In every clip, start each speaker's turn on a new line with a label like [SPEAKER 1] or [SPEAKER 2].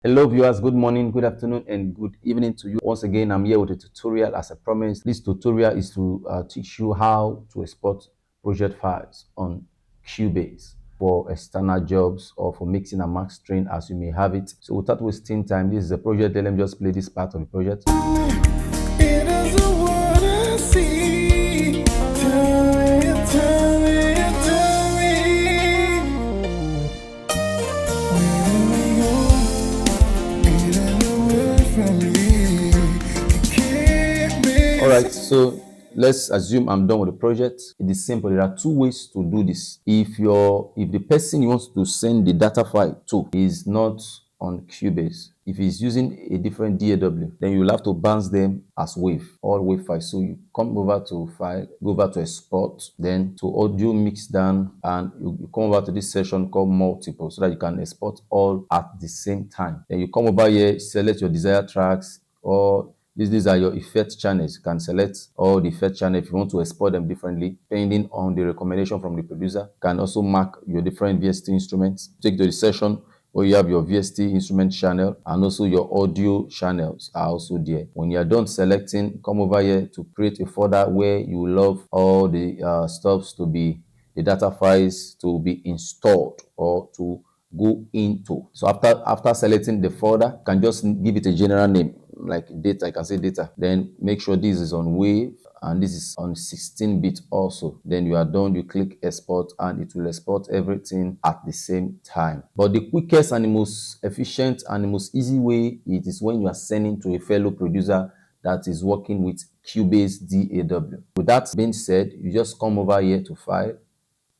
[SPEAKER 1] Hello viewers, good morning, good afternoon, and good evening to you. Once again, I'm here with a tutorial as I promised. This tutorial is to teach you how to export project files on Cubase for external jobs or for mixing and mastering as you may have it. So without wasting time, this is a project. Let me just play this part of the project. It is a what I see. Tell me. All right, so let's assume I'm done with the project. It is simple. There are two ways to do this. If the person you want to send the data file to is not on Cubase, if he's using a different DAW, then you'll have to bounce them as WAV, all WAV files. So you come over to File, go over to Export, then to Audio Mix Down, and you come over to this section called Multiple, so that you can export all at the same time. Then you come over here, select your desired tracks, or these are your effect channels. You can select all the effect channels if you want to export them differently, depending on the recommendation from the producer. You can also mark your different VST instruments. Take to the section where you have your VST instrument channel, and also your audio channels are also there. When you are done selecting, come over here to create a folder where you love all the stuffs to be, the data files to be installed or to go into. So after selecting the folder, you can just give it a general name like data. I can say data. Then make sure this is on wave and this is on 16-bit also. Then you are done. You click export and it will export everything at the same time. But the quickest and the most efficient and the most easy way, it is when you are sending to a fellow producer that is working with Cubase DAW. With that being said, you just come over here to File,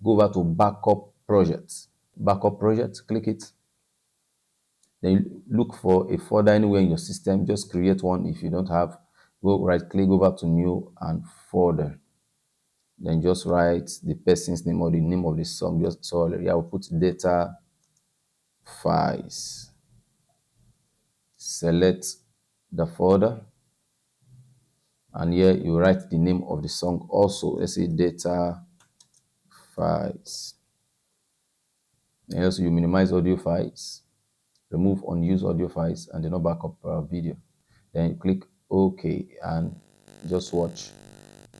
[SPEAKER 1] go over to Backup Projects. Backup Project, click it. Then look for a folder anywhere in your system. Just create one. If you don't have, go right click over to New and Folder. Then just write the person's name or the name of the song. Just so I will put data files. Select the folder, and here you write the name of the song also. Let's say data files. And also you minimize audio files, remove unused audio files, and then backup video. Then click OK and just watch.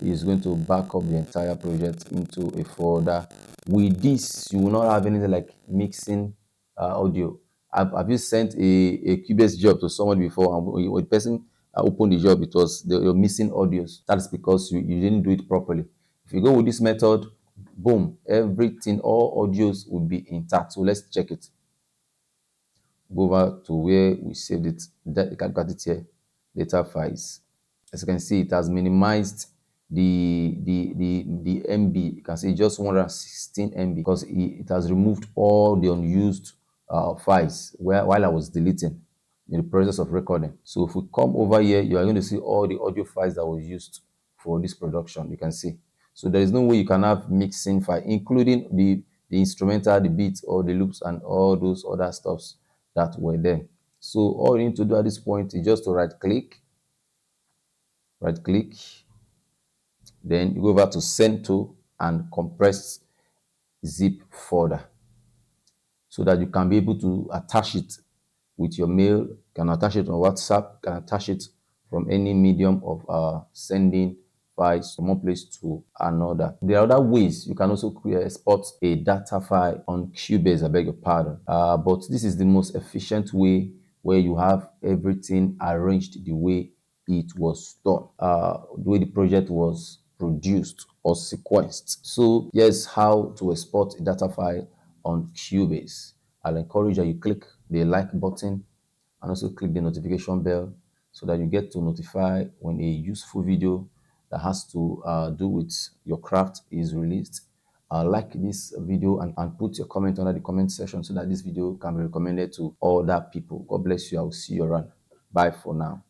[SPEAKER 1] It's going to back up the entire project into a folder. With this, you will not have anything like mixing audio. Have you sent a Cubase job to someone before, and when the person opened the job, it was you're missing audios? That's because you didn't do it properly. If you go with this method, boom, everything, all audios will be intact. So let's check it. Go over to where we saved it. You can got it here, data files. As you can see, it has minimized the MB. You can see just 116 MB because it has removed all the unused files while I was deleting in the process of recording. So if we come over here, you are going to see all the audio files that was used for this production. You can see. So there is no way you can have mixing file, including the instrumental, the beats, or the loops, and all those other stuffs that were there. So all you need to do at this point is just to right click, then you go over to send to and compress zip folder, so that you can be able to attach it with your mail. You can attach it on WhatsApp, you can attach it from any medium of sending files from one place to another. There are other ways you can also export a data file on Cubase, I beg your pardon. But this is the most efficient way, where you have everything arranged the way it was done, the way the project was produced or sequenced. So here's how to export a data file on Cubase. I'll encourage that you click the like button and also click the notification bell, so that you get to notify when a useful video that has to do with your craft is released. Like this video and put your comment under the comment section, so that this video can be recommended to other people. God bless you. I will see you around. Bye for now.